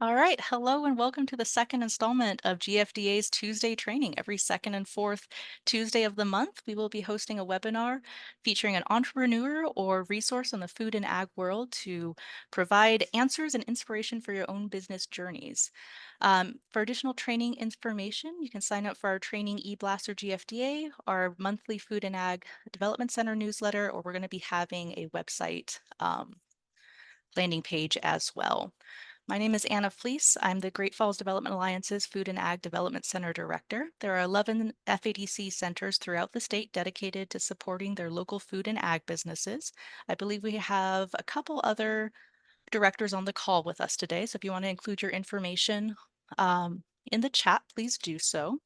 All right, hello and welcome to the second installment of GFDA's Tuesday training. Every second and fourth Tuesday of the month, we will be hosting a webinar featuring an entrepreneur or resource in the food and ag world to provide answers and inspiration for your own business journeys. For additional training information, you can sign up for our training e-blast or GFDA, our monthly Food and Ag Development Center newsletter, or we're going to be having a website landing page as well. My name is Anna Fleece. I'm the Great Falls Development Alliance's Food and Ag Development Center Director. There are 11 FADC centers throughout the state dedicated to supporting their local food and ag businesses. I believe we have a couple other directors on the call with us today. So if you want to include your information in the chat, please do so.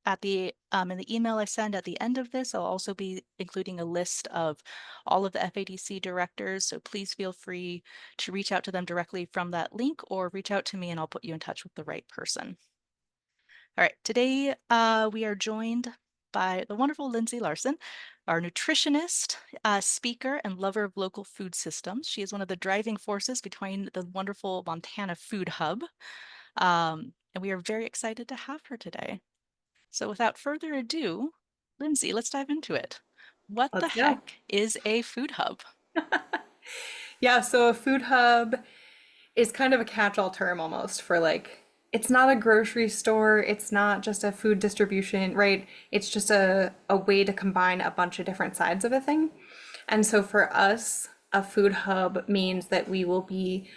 In the email I send at the end of this, I'll also be including a list of all of the FADC directors. So please feel free to reach out to them directly from that link or reach out to me and I'll put you in touch with the right person. All right, today we are joined by the wonderful Lyndsay Laursen, our nutritionist, speaker, and lover of local food systems. She is one of the driving forces behind the wonderful Montana Food Hub, and we are very excited to have her today. So without further ado, Lyndsay, let's dive into it. What the Let's go. heck is a food hub? Yeah, so a food hub is kind of a catch-all term almost for it's not a grocery store, it's not just a food distribution, right? It's just a way to combine a bunch of different sides of a thing. And so for us, a food hub means that we will be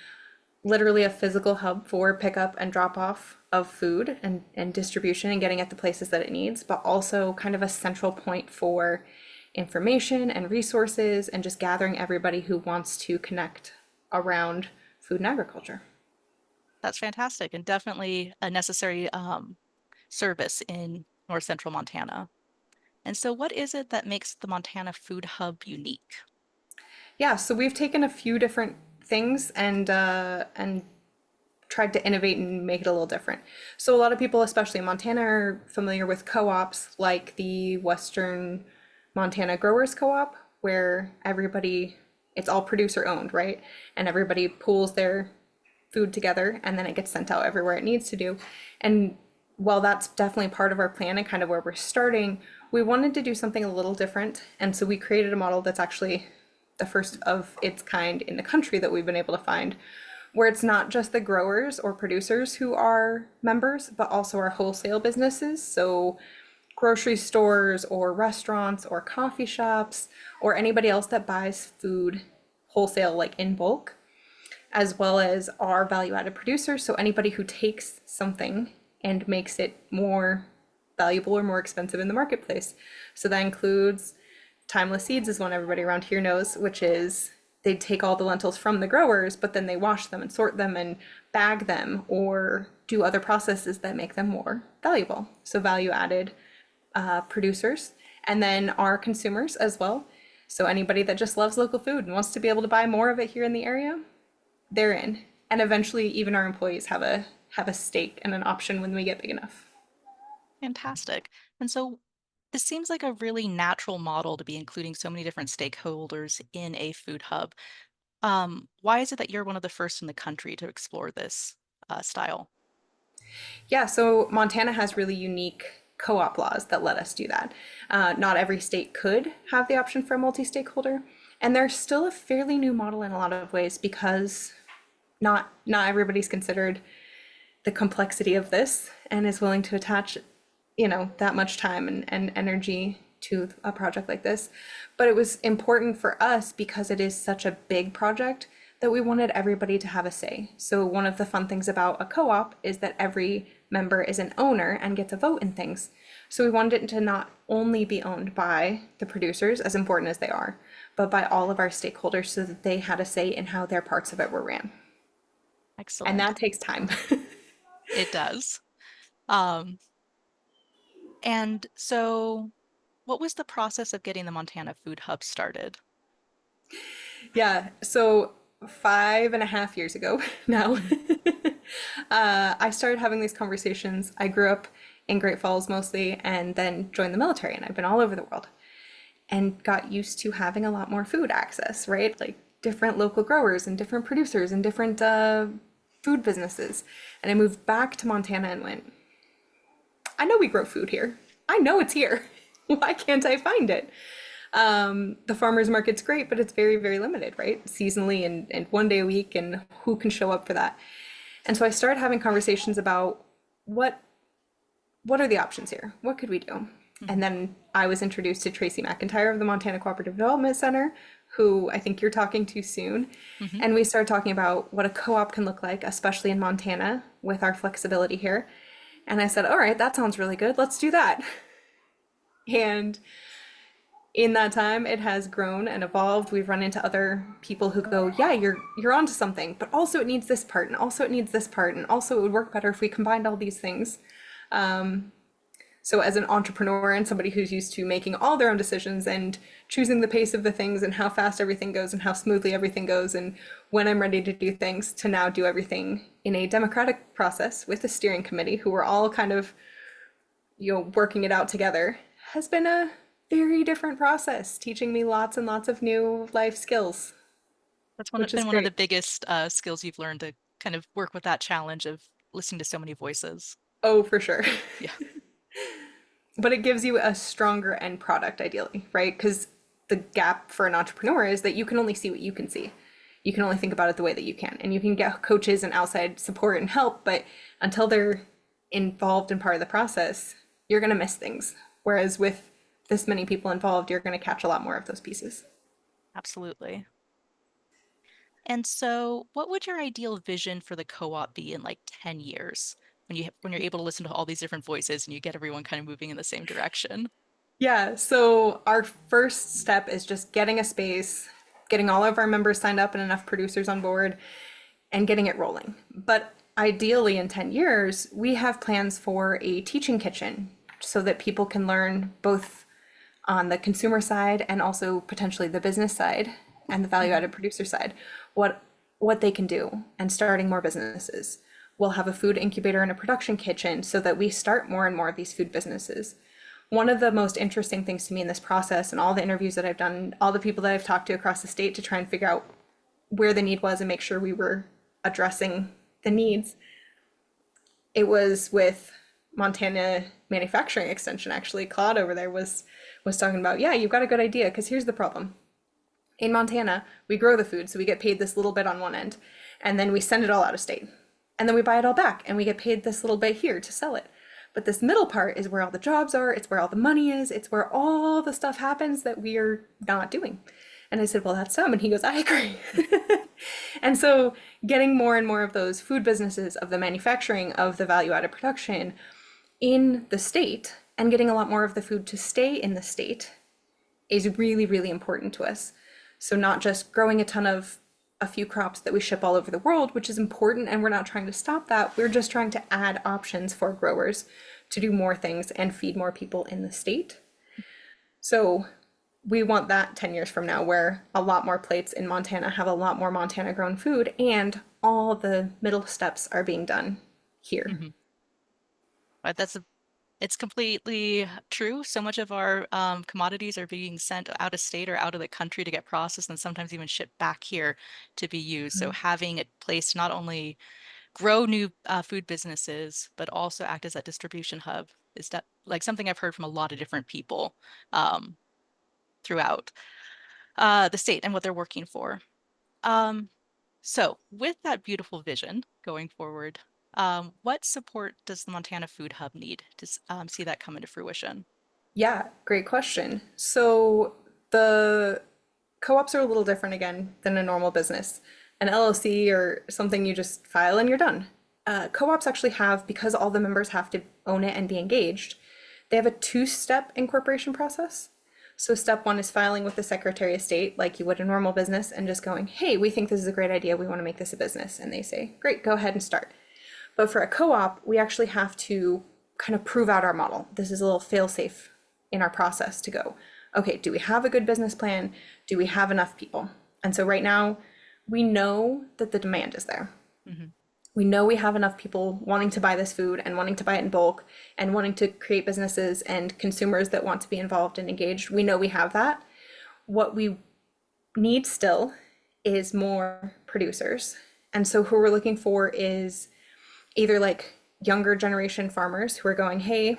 literally a physical hub for pickup and drop off of food and distribution and getting it to places that it needs, but also kind of a central point for information and resources and just gathering everybody who wants to connect around food and agriculture. That's fantastic and definitely a necessary service in North Central Montana. And so what is it that makes the Montana Food Hub unique? Yeah, so we've taken a few different things and tried to innovate and make it a little different. So a lot of people, especially in Montana, are familiar with co-ops like the Western Montana Growers Co-op, where it's all producer owned, right? And everybody pools their food together and then it gets sent out everywhere it needs to do. And while that's definitely part of our plan and kind of where we're starting, we wanted to do something a little different. And so we created a model that's actually the first of its kind in the country that we've been able to find, where it's not just the growers or producers who are members, but also our wholesale businesses. So grocery stores or restaurants or coffee shops or anybody else that buys food wholesale, like in bulk, as well as our value added producers. So anybody who takes something and makes it more valuable or more expensive in the marketplace. So that includes timeless seeds is one everybody around here knows, which is they take all the lentils from the growers, but then they wash them and sort them and bag them or do other processes that make them more valuable. So value added producers, and then our consumers as well. So anybody that just loves local food and wants to be able to buy more of it here in the area, they're in. And eventually even our employees have a stake and an option when we get big enough. Fantastic. And so this seems like a really natural model to be including so many different stakeholders in a food hub. Why is it that you're one of the first in the country to explore this style? Yeah, so Montana has really unique co-op laws that let us do that. Not every state could have the option for a multi-stakeholder, and there's still a fairly new model in a lot of ways because not everybody's considered the complexity of this and is willing to attach, that much time and energy to a project like this. But it was important for us because it is such a big project that we wanted everybody to have a say. So one of the fun things about a co-op is that every member is an owner and gets a vote in things. So we wanted it to not only be owned by the producers, as important as they are, but by all of our stakeholders so that they had a say in how their parts of it were ran. And Excellent. that takes time. It does. Um, and so what was the process of getting the Montana Food Hub started? Yeah, so 5.5 years ago now, I started having these conversations. I grew up in Great Falls mostly and then joined the military, and I've been all over the world and got used to having a lot more food access, right? Like different local growers and different producers and different food businesses. And I moved back to Montana and went, I know we grow food here. I know it's here. Why can't I find it? The farmer's market's great, but it's very, very limited, right? Seasonally and one day a week, and who can show up for that? And so I started having conversations about what what are the options here? What could we do? And then I was introduced to Tracy McIntyre of the Montana Cooperative Development Center, who I think you're talking to soon. Mm-hmm. And we started talking about what a co-op can look like, especially in Montana with our flexibility here. And I said, all right, that sounds really good. Let's do that. And in that time, it has grown and evolved. We've run into other people who go, yeah, you're onto something, but also it needs this part, and also it needs this part, and also it would work better if we combined all these things. So as an entrepreneur and somebody who's used to making all their own decisions and choosing the pace of the things and how fast everything goes and how smoothly everything goes and when I'm ready to do things, to now do everything in a democratic process with a steering committee who are all kind of, working it out together, has been a very different process, teaching me lots and lots of new life skills, That's which is been one of the great. biggest skills you've learned to kind of work with that challenge of listening to so many voices. Oh, for sure. Yeah. But it gives you a stronger end product, ideally, right? Because the gap for an entrepreneur is that you can only see what you can see. You can only think about it the way that you can. And you can get coaches and outside support and help, but until they're involved in part of the process, you're going to miss things. Whereas with this many people involved, you're going to catch a lot more of those pieces. Absolutely. And so, what would your ideal vision for the co-op be in like 10 years when you're able to listen to all these different voices and you get everyone kind of moving in the same direction? Yeah, so our first step is just getting a space, getting all of our members signed up and enough producers on board, and getting it rolling. But ideally, in 10 years, we have plans for a teaching kitchen so that people can learn both on the consumer side and also potentially the business side and the value Hmm. added producer side what they can do and starting more businesses. We'll have a food incubator and a production kitchen so that we start more and more of these food businesses. One of the most interesting things to me in this process and all the interviews that I've done, all the people that I've talked to across the state to try and figure out where the need was and make sure we were addressing the needs, it was with Montana Manufacturing Extension. Actually, Claude over there was talking about, yeah, you've got a good idea, because here's the problem. In Montana, we grow the food, so we get paid this little bit on one end, and then we send it all out of state. And then we buy it all back, and we get paid this little bit here to sell it. But this middle part is where all the jobs are, it's where all the money is, it's where all the stuff happens that we are not doing. And I said, well, that's dumb. And he goes, I agree. And so getting more and more of those food businesses, of the manufacturing, of the value added production in the state, and getting a lot more of the food to stay in the state is really, really important to us. So not just growing a ton of a few crops that we ship all over the world, which is important, and we're not trying to stop that. We're just trying to add options for growers to do more things and feed more people in the state. So we want that 10 years from now, where a lot more plates in Montana have a lot more Montana grown food, and all the middle steps are being done here. Hmm. But it's completely true. So much of our commodities are being sent out of state or out of the country to get processed and sometimes even shipped back here to be used. So having a place to not only grow new food businesses, but also act as that distribution hub is that like something I've heard from a lot of different people um, throughout the state and what they're working for. Um, so with that beautiful vision going forward, what support does the Montana Food Hub need to see that come into fruition? Yeah, great question. So the co-ops are a little different again than a normal business. An LLC or something you just file and you're done. Co-ops actually have, because all the members have to own it and be engaged, they have a two-step incorporation process. So step one is filing with the Secretary of State like you would a normal business and just going, hey, we think this is a great idea. We want to make this a business. And they say, great, go ahead and start. But for a co-op, we actually have to kind of prove out our model. This is a little fail-safe in our process to go, okay, do we have a good business plan? Do we have enough people? And so right now, we know that the demand is there. Hmm. We know we have enough people wanting to buy this food and wanting to buy it in bulk and wanting to create businesses and consumers that want to be involved and engaged. We know we have that. What we need still is more producers And so who we're looking for is either like younger generation farmers who are going, hey,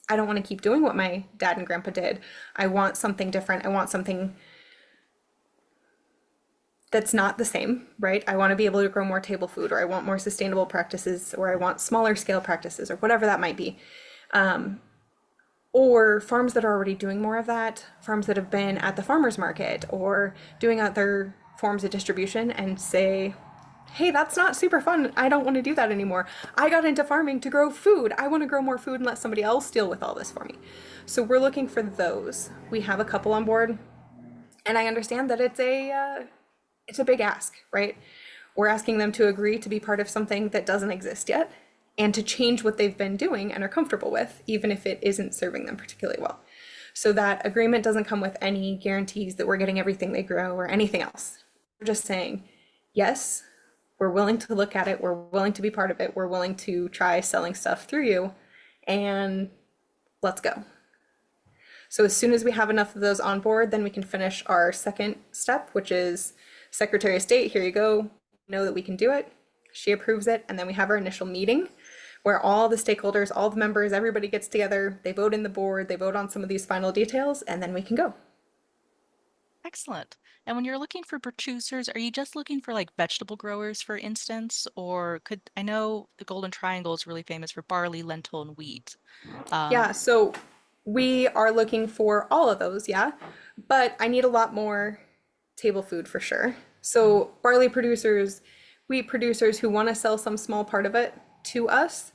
I don't want to keep doing what my dad and grandpa did. I want something different. I want something that's not the same, right? I want to be able to grow more table food, or I want more sustainable practices, or I want smaller scale practices, or whatever that might be. Or farms that are already doing more of that, farms that have been at the farmers market or doing other forms of distribution and say, hey, that's not super fun. I don't want to do that anymore. I got into farming to grow food. I want to grow more food and let somebody else deal with all this for me. So we're looking for those. We have a couple on board, and I understand that it's a big ask, right? We're asking them to agree to be part of something that doesn't exist yet and to change what they've been doing and are comfortable with, even if it isn't serving them particularly well. So that agreement doesn't come with any guarantees that we're getting everything they grow or anything else. We're just saying, yes, we're willing to look at it, we're willing to be part of it, we're willing to try selling stuff through you, and let's go. So as soon as we have enough of those on board, then we can finish our second step, which is Secretary of State, here you go, know that we can do it. She approves it, and then we have our initial meeting where all the stakeholders, all the members, everybody gets together, they vote in the board, they vote on some of these final details, and then we can go. Excellent. And when you're looking for producers, are you just looking for like vegetable growers, for instance? Or could I know the Golden Triangle is really famous for barley, lentil, and wheat. Yeah, Um, so we are looking for all of those, yeah, but I need a lot more table food for sure. mhm, So barley producers, wheat producers who want to sell some small part of it to us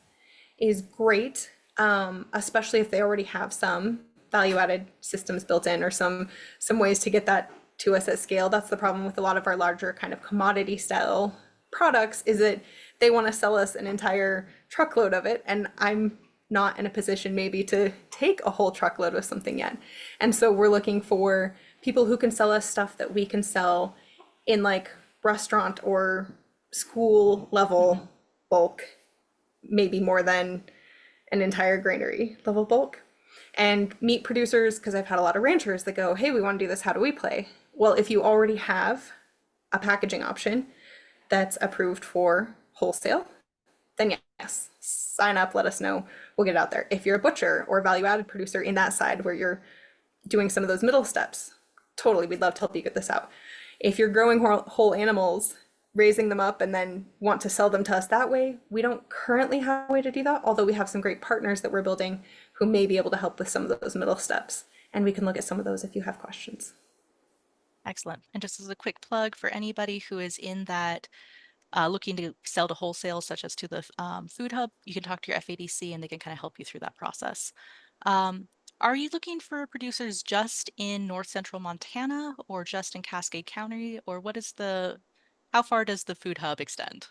is great, especially if they already have some value-added systems built in or some ways to get that to us at scale. That's the problem with a lot of our larger kind of commodity style products is that they want to sell us an entire truckload of it, and I'm not in a position maybe to take a whole truckload of something yet. And so we're looking for people who can sell us stuff that we can sell in like restaurant or school mhm. level bulk, maybe more than an entire granary level bulk. And meat producers, because I've had a lot of ranchers that go, hey, we want to do this, how do we play? Well, if you already have a packaging option that's approved for wholesale, then yes, sign up, let us know, we'll get it out there. If you're a butcher or value added producer in that side where you're doing some of those middle steps, totally, we'd love to help you get this out. If you're growing whole animals, raising them up, and then want to sell them to us that way, we don't currently have a way to do that, although we have some great partners that we're building who may be able to help with some of those middle steps. And we can look at some of those if you have questions. Excellent. And just as a quick plug for anybody who is in that looking to sell to wholesale, such as to the food hub, you can talk to your FADC and they can kind of help you through that process. Um, are you looking for producers just in north central Montana or just in Cascade County? Or what is how far does the food hub extend?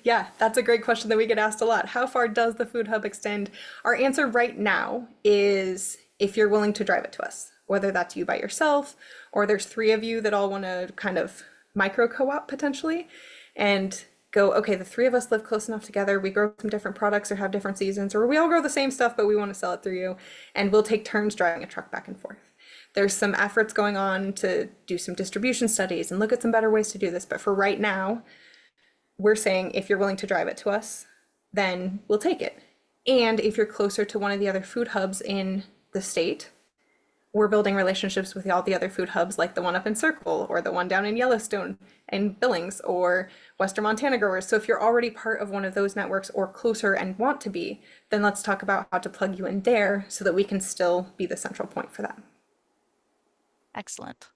Yeah, that's a great question that we get asked a lot. How far does the food hub extend? Our answer right now is if you're willing to drive it to us, whether that's you by yourself or there's three of you that all want to kind of micro co-op potentially and go, okay, the three of us live close enough together, we grow some different products or have different seasons, or we all grow the same stuff, but we want to sell it through you, and we'll take turns driving a truck back and forth. There's some efforts going on to do some distribution studies and look at some better ways to do this, but for right now, we're saying if you're willing to drive it to us, then we'll take it. And if you're closer to one of the other food hubs in the state, we're building relationships with all the other food hubs, like the one up in Circle or the one down in Yellowstone and Billings or Western Montana growers. So if you're already part of one of those networks or closer and want to be, then let's talk about how to plug you in there so that we can still be the central point for that. Excellent.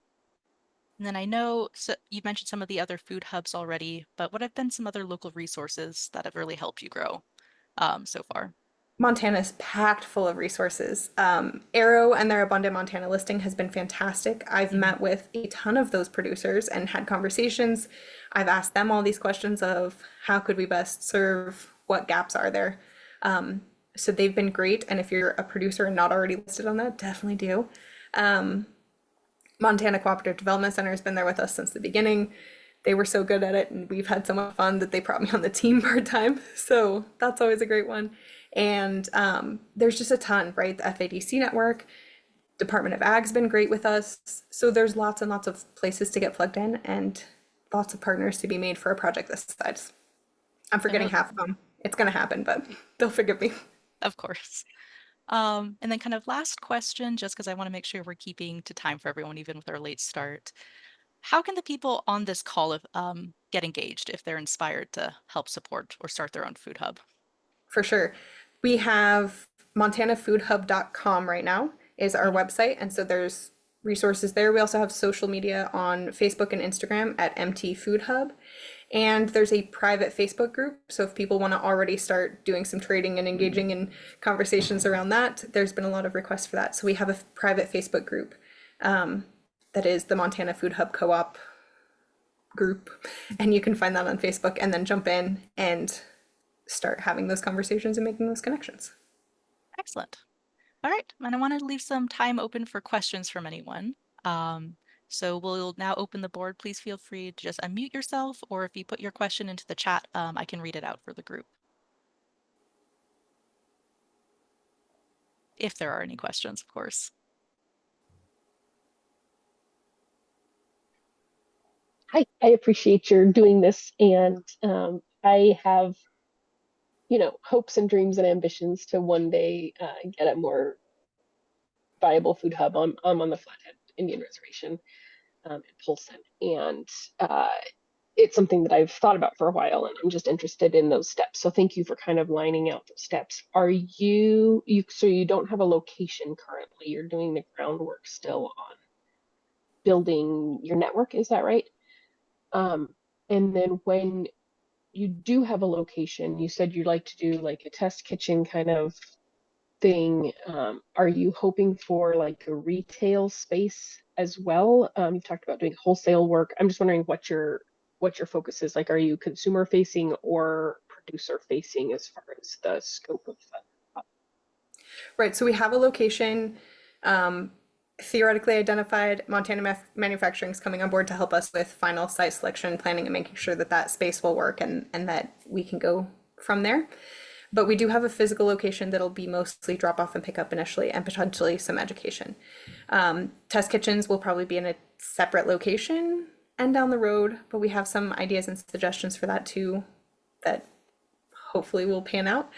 And then I know so you mentioned some of the other food hubs already, but what have been some other local resources that have really helped you grow so far? Montana is packed full of resources. Arrow and their Abundant Montana listing has been fantastic. I've Mhm. met with a ton of those producers and had conversations. I've asked them all these questions of how could we best serve, what gaps are there. So they've been great. And if you're a producer and not already listed on that, definitely do. Montana Cooperative Development Center has been there with us since the beginning. They were so good at it, and we've had so much fun that they brought me on the team part time. So that's always a great one. And there's just a ton, right? The FADC network, Department of Ag's been great with us. So there's lots and lots of places to get plugged in, and lots of partners to be made for a project this size. I'm And forgetting half of them. It's going to happen, but they'll forgive me. of course. And then kind of last question, just because I want to make sure we're keeping to time for everyone, even with our late start. How can the people on this call get engaged if they're inspired to help support or start their own food hub? For sure. We have montanafoodhub.com right now is our Mhm. website. And so there's resources there. We also have social media on Facebook and Instagram at MT Food Hub. And there's a private Facebook group. So if people want to already start doing some trading and engaging in conversations around that, there's been a lot of requests for that. So we have a private Facebook group that is the Montana Food Hub Co-op group. And you can find that on Facebook and then jump in and start having those conversations and making those connections. Excellent. All right. And I want to leave some time open for questions from anyone. Um, so we'll now open the board. Please feel free to just unmute yourself, or if you put your question into the chat, I can read it out for the group. If there are any questions, of course. Hi, I appreciate your doing this, and I have, hopes and dreams and ambitions to one day get a more viable food hub. I'm on the Flathead Indian Reservation in Polson, and it's something that I've thought about for a while, and I'm just interested in those steps. So thank you for kind of lining out those steps. Are so you don't have a location currently? You're doing the groundwork still on building your network, is that right? Um, and then when you do have a location, you said you'd like to do like a test kitchen kind of thing. Are you hoping for like a retail space as well? You talked about doing wholesale work. I'm just wondering what your focus is. Like, are you consumer facing or producer facing as far as the scope of that? Right, so we have a location theoretically identified. Montana Manufacturing is coming on board to help us with final site selection, planning, and making sure that that space will work and that we can go from there. But we do have a physical location that'll be mostly drop off and pick up initially, and potentially some education. Test kitchens will probably be in a separate location and down the road, but we have some ideas and suggestions for that too that hopefully will pan out.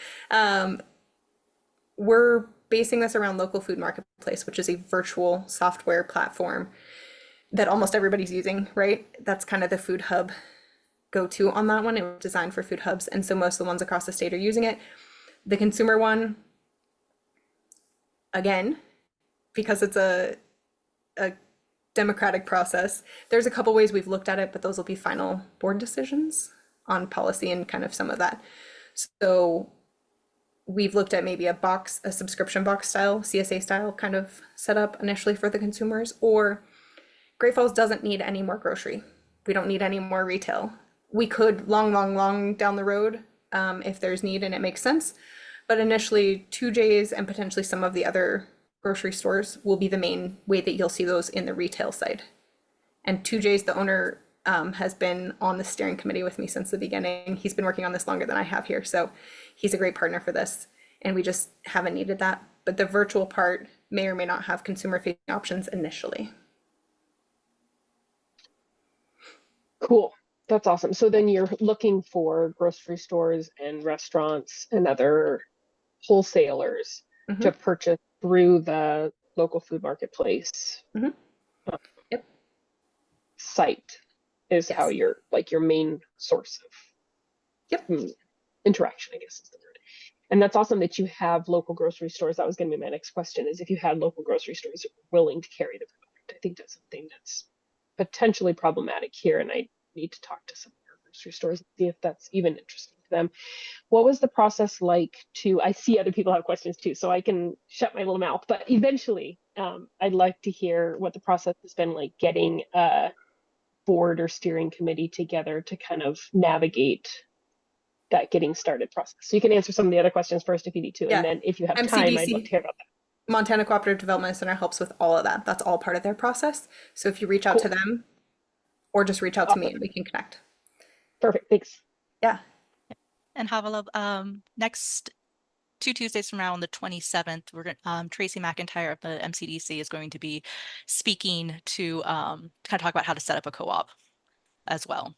We're basing this around Local Food Marketplace, which is a virtual software platform that almost everybody's using, right? That's kind of the food hub go-to on that one. It was designed for food hubs, and so most of the ones across the state are using it. The consumer one, again, because it's a democratic process, there's a couple ways we've looked at it, but those will be final board decisions on policy and kind of some of that. So we've looked at maybe a subscription box style, CSA style kind of setup initially for the consumers, or Great Falls doesn't need any more grocery. We don't need any more retail. We could long down the road if there's need and it makes sense. But initially, 2J's and potentially some of the other grocery stores will be the main way that you'll see those in the retail side. And 2J's, the owner, has been on the steering committee with me since the beginning. He's been working on this longer than I have here, so he's a great partner for this. And we just haven't needed that. But the virtual part may or may not have consumer facing options initially. Cool. That's awesome. So then you're looking for grocery stores and restaurants and other wholesalers to Mm-hmm. purchase through the local food marketplace Mm-hmm. Yep. site is how Yes. you're like your main source Yep. of interaction, I guess is the word. And that's awesome that you have local grocery stores. That was going to be my next question is if you had local grocery stores that were willing to carry the product. I think that's something that's potentially problematic here. And I need to talk to some of our grocery stores and see if that's even interesting to them. What was the process like I see other people have questions too, so I can shut my little mouth, but eventually I'd like to hear what the process has been like getting a board or steering committee together to kind of navigate that getting started process. So you can answer some of the other questions first if you need to, and Yeah. then if you have time, I'd love to MCDC, hear about that. Montana Cooperative Development Center, helps with all of that. That's all part of their process. So if you reach out to Cool. them or just reach out to me Awesome. and we can connect. Perfect. Thanks. Yeah. And Havala, next 2 Tuesdays from now on the 27th, we're going Tracy McIntyre of the MCDC is going to be speaking to kind of talk about how to set up a co-op. as well.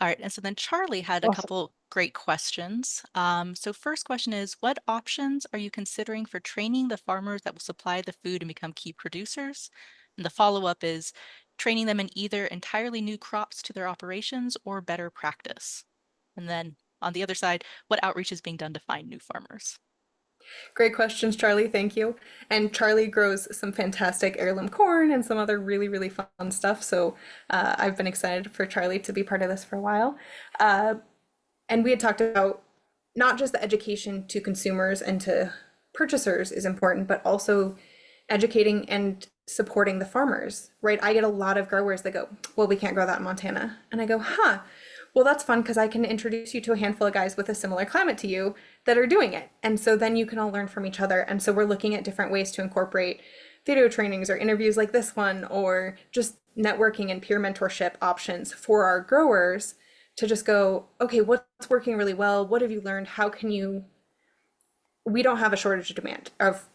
All right, and so then Charlie had a Awesome. couple great questions. So first question is, what options are you considering for training the farmers that will supply the food and become key producers? And the follow-up is training them in either entirely new crops to their operations or better practice. And then on the other side, what outreach is being done to find new farmers? Great questions, Charlie. Thank you. And Charlie grows some fantastic heirloom corn and some other really, really fun stuff. So I've been excited for Charlie to be part of this for a while. And we had talked about not just the education to consumers and to purchasers is important, but also educating and supporting the farmers, right? I get a lot of growers that go, well, we can't grow that in Montana. And I go, huh, well, that's fun because I can introduce you to a handful of guys with a similar climate to you that are doing it. And so then you can all learn from each other. And so we're looking at different ways to incorporate video trainings or interviews like this one, or just networking and peer mentorship options for our growers to just go, okay, what's working really well? What have you learned? How can you, we don't have a shortage of demand of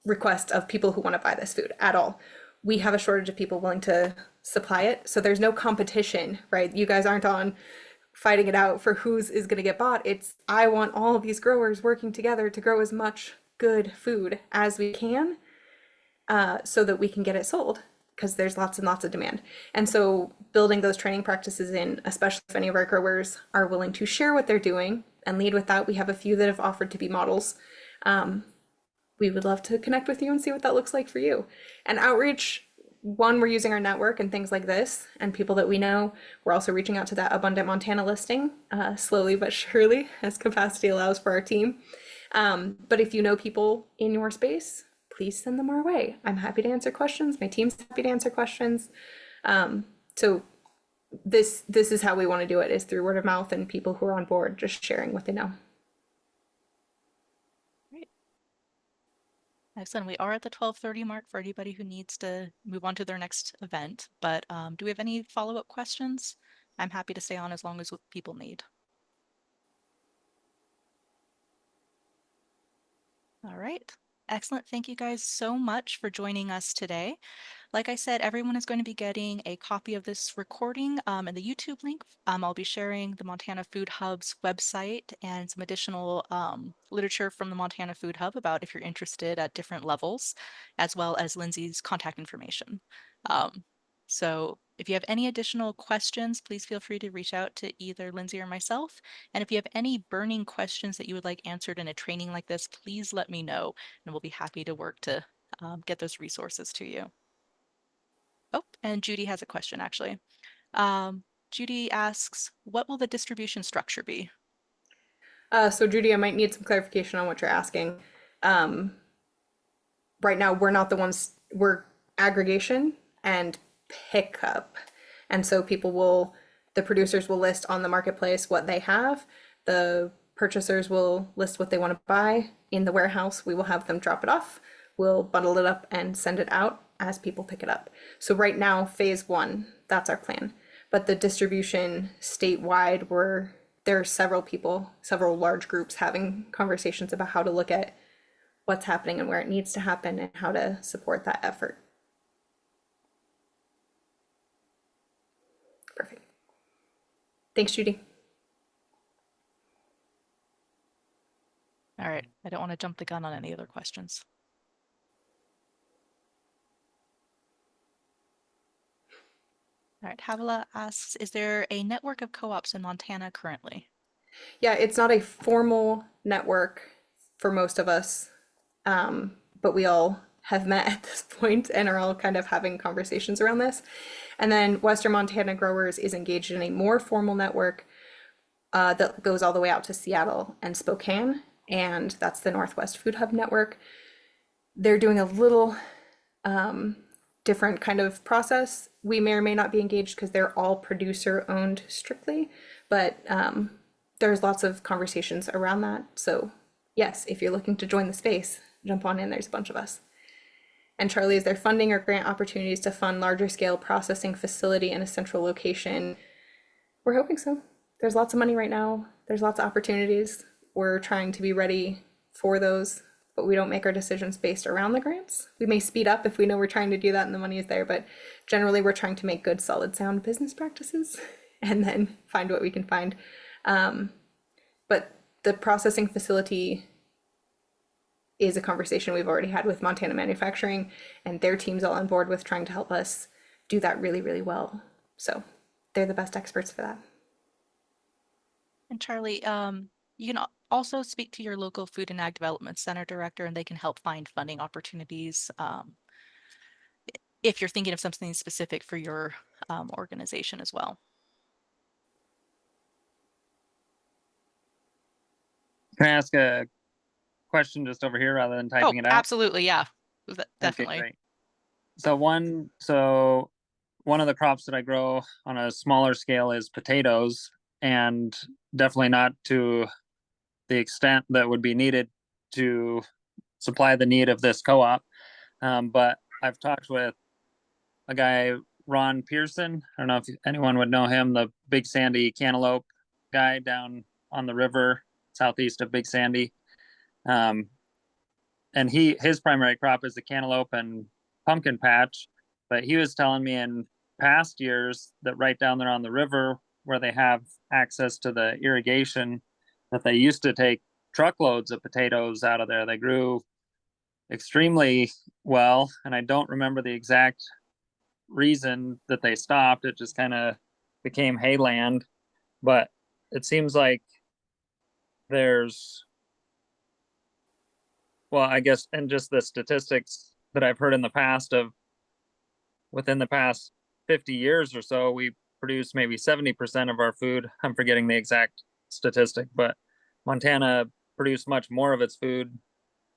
request of people who want to buy this food at all. We have a shortage of people willing to supply it. So there's no competition, right? You guys aren't on fighting it out for whose is going to get bought. It's, I want all of these growers working together to grow as much good food as we can, so that we can get it sold, because there's lots and lots of demand. And so building those training practices in, especially if any of our growers are willing to share what they're doing and lead with that. We have a few that have offered to be models. We would love to connect with you and see what that looks like for you. And outreach, one, we're using our network and things like this and people that we know. We're also reaching out to that Abundant Montana listing, slowly but surely, as capacity allows for our team. But if you know people in your space, please send them our way. I'm happy to answer questions. My team's happy to answer questions. So this is how we want to do it, is through word of mouth and people who are on board just sharing what they know. Great. Excellent. We are at the 12:30 mark for anybody who needs to move on to their next event. But do we have any follow-up questions? I'm happy to stay on as long as what people need. All right. Excellent. Thank you guys so much for joining us today. Like I said, everyone is going to be getting a copy of this recording and the YouTube link. I'll be sharing the Montana Food Hub's website and some additional literature from the Montana Food Hub about if you're interested at different levels, as well as Lyndsay's contact information. So if you have any additional questions, please feel free to reach out to either Lyndsay or myself. And if you have any burning questions that you would like answered in a training like this, please let me know, and we'll be happy to work to get those resources to you. Oh, and Judy has a question actually. Judy asks, what will the distribution structure be? So Judy, I might need some clarification on what you're asking. Right now, we're not the ones, we're aggregation and pickup. And so the producers will list on the marketplace what they have. The purchasers will list what they want to buy. In the warehouse, we will have them drop it off. We'll bundle it up and send it out as people pick it up. So right now, phase one, that's our plan. But the distribution statewide, there are several people, several large groups having conversations about how to look at what's happening and where it needs to happen and how to support that effort. Perfect. Thanks, Judy. All right, I don't want to jump the gun on any other questions. All right, Havila asks, is there a network of co-ops in Montana currently? Yeah, it's not a formal network for most of us, but we all have met at this point and are all kind of having conversations around this. And then Western Montana Growers is engaged in a more formal network that goes all the way out to Seattle and Spokane, and that's the Northwest Food Hub Network. They're doing a little different kind of process. We may or may not be engaged because they're all producer owned strictly, but there's lots of conversations around that. So yes, if you're looking to join the space, jump on in, there's a bunch of us. And Charlie, is there funding or grant opportunities to fund larger scale processing facility in a central location? We're hoping so. There's lots of money right now. There's lots of opportunities. We're trying to be ready for those. but we don't make our decisions based around the grants. We may speed up if we know we're trying to do that and the money is there, but generally we're trying to make good, solid, sound business practices and then find what we can find. But the processing facility is a conversation we've already had with Montana Manufacturing, and their team's all on board with trying to help us do that really, really well. So they're the best experts for that. And Charlie, you can also speak to your local Food and Ag Development Center director, and they can help find funding opportunities if you're thinking of something specific for your organization as well. Can I ask a question just over here rather than typing it out? Absolutely, yeah. Definitely. Okay, great. So one of the crops that I grow on a smaller scale is potatoes, and definitely not to the extent that would be needed to supply the need of this co-op. But I've talked with a guy, Ron Pearson. I don't know if anyone would know him, the Big Sandy cantaloupe guy down on the river southeast of Big Sandy. And his primary crop is the cantaloupe and pumpkin patch. But he was telling me in past years that right down there on the river where they have access to the irrigation, that they used to take truckloads of potatoes out of there. They grew extremely well, and I don't remember the exact reason that they stopped. It just kind of became hayland. But it seems like there's, well, I guess, and just the statistics that I've heard in the past of within the past 50 years or so, we produce maybe 70% of our food. I'm forgetting the exact statistic, but Montana produced much more of its food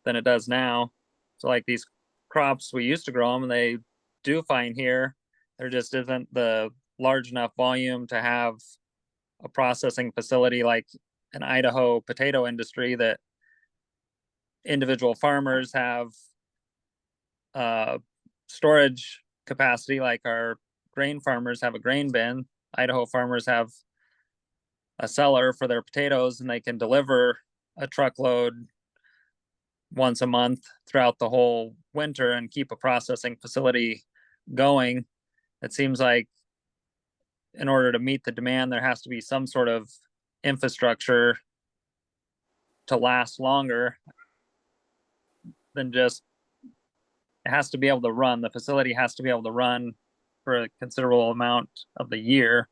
than it does now. So like these crops, we used to grow them and they do fine here. There just isn't the large enough volume to have a processing facility like an Idaho potato industry that individual farmers have storage capacity, like our grain farmers have a grain bin. Idaho farmers have a cellar for their potatoes, and they can deliver a truckload once a month throughout the whole winter and keep a processing facility going. It seems like in order to meet the demand, there has to be some sort of infrastructure to last longer than just, it has to be able to run. The facility has to be able to run for a considerable amount of the year,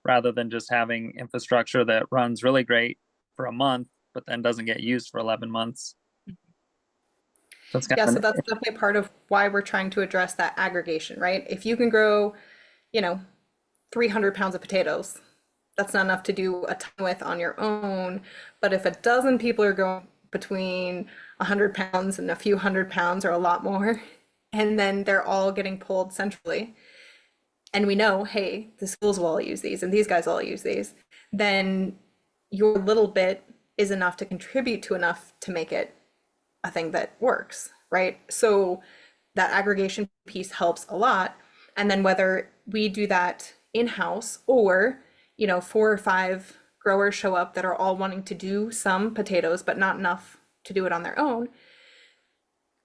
rather than just having infrastructure that runs really great for a month, but then doesn't get used for 11 months. So Yeah, so that's definitely part of why we're trying to address that aggregation, right? If you can grow, 300 pounds of potatoes, that's not enough to do a ton with on your own. But if a dozen people are growing between 100 pounds and a few hundred pounds or a lot more, and then they're all getting pulled centrally, and we know, hey, the schools will all use these and these guys will all use these, then your little bit is enough to contribute to enough to make it a thing that works, right? So that aggregation piece helps a lot. And then whether we do that in-house or, 4 or 5 growers show up that are all wanting to do some potatoes, but not enough to do it on their own,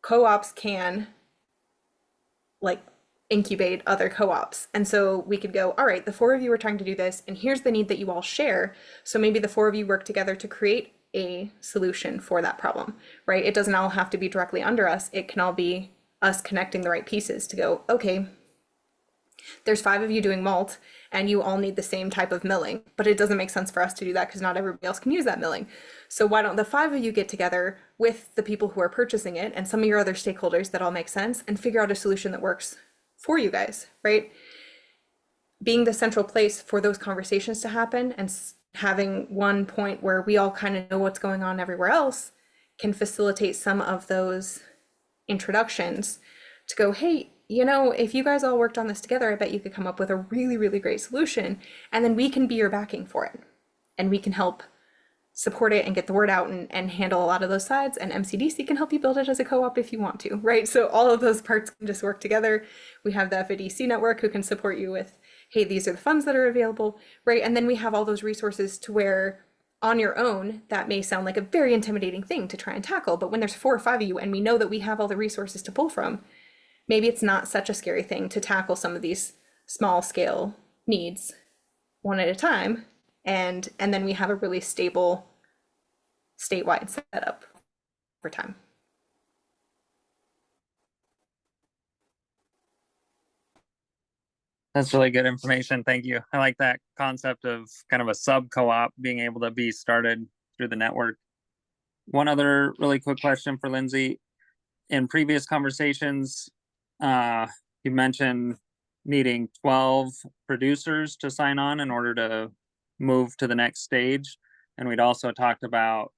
co-ops can incubate other co-ops. And so we could go, all right, the 4 of you are trying to do this, and here's the need that you all share. So maybe the 4 of you work together to create a solution for that problem, right? It doesn't all have to be directly under us. It can all be us connecting the right pieces to go, okay, there's 5 of you doing malt and you all need the same type of milling, but it doesn't make sense for us to do that because not everybody else can use that milling. So why don't the 5 of you get together with the people who are purchasing it and some of your other stakeholders that all make sense and figure out a solution that works for you guys, right? Being the central place for those conversations to happen and having one point where we all kind of know what's going on everywhere else can facilitate some of those introductions to go, hey, if you guys all worked on this together, I bet you could come up with a really, really great solution. And then we can be your backing for it. And we can help support it and get the word out and handle a lot of those sides. And MCDC can help you build it as a co-op if you want to, right? So all of those parts can just work together. We have the FADC network who can support you with, hey, these are the funds that are available, right? And then we have all those resources to where on your own, that may sound like a very intimidating thing to try and tackle, but when there's 4 or 5 of you and we know that we have all the resources to pull from, maybe it's not such a scary thing to tackle some of these small scale needs one at a time, and then we have a really stable statewide setup over time. That's really good information. Thank you. I like that concept of kind of a sub co-op being able to be started through the network. One other really quick question for Lyndsay. In previous conversations, you mentioned needing 12 producers to sign on in order to move to the next stage. And we'd also talked about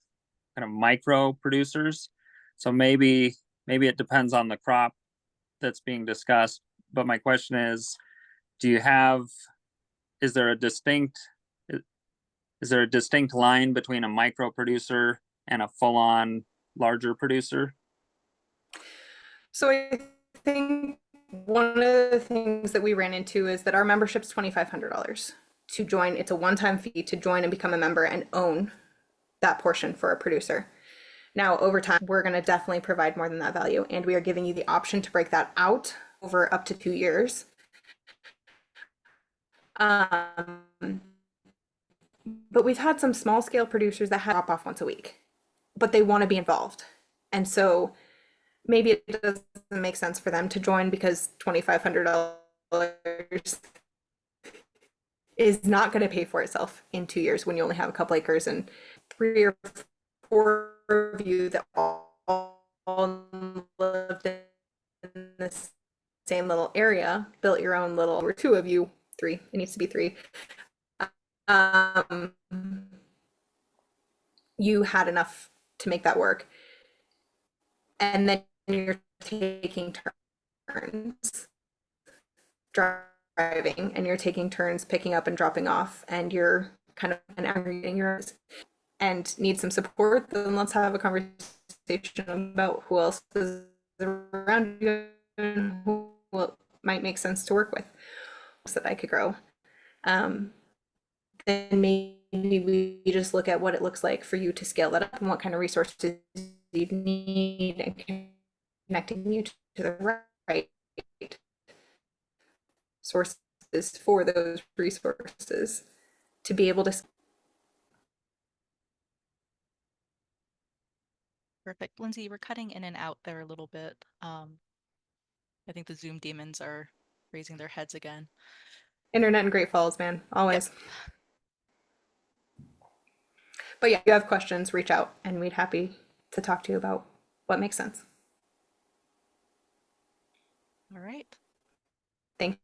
kind of micro producers. So maybe it depends on the crop that's being discussed. But my question is, is there a distinct line between a micro producer and a full-on larger producer? So I think one of the things that we ran into is that our membership's $2,500 to join. It's a one-time fee to join and become a member and own that portion for a producer. Now, over time, we're going to definitely provide more than that value, and we are giving you the option to break that out over up to 2 years. But we've had some small scale producers that drop off once a week, but they want to be involved. And so maybe it doesn't make sense for them to join because $2,500 is not going to pay for itself in 2 years when you only have a couple acres and 3 or 4 of you that all lived in the same little area, built your own little, or 2 of you, 3, it needs to be 3. You had enough to make that work. And then you're taking turns driving, and you're taking turns picking up and dropping off, and you're kind of aggregating yours and need some support, then let's have a conversation about who else is around you and who might make sense to work with so that I could grow. Then maybe we just look at what it looks like for you to scale that up and what kind of resources you need, and connecting you to the right sources for those resources to be able to. Perfect. Lyndsay, we're cutting in and out there a little bit. I think the Zoom demons are raising their heads again. Internet in Great Falls, man, always. Yep. But yeah, if you have questions, reach out and we'd happy to talk to you about what makes sense. All right. Thanks,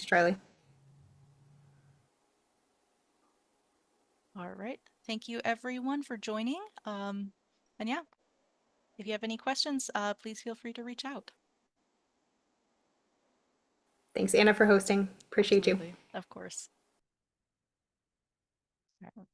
Charlie. All right. Thank you everyone for joining. And yeah, if you have any questions, please feel free to reach out. Thanks, Anna, for hosting. Appreciate Absolutely. you. Of course. All right.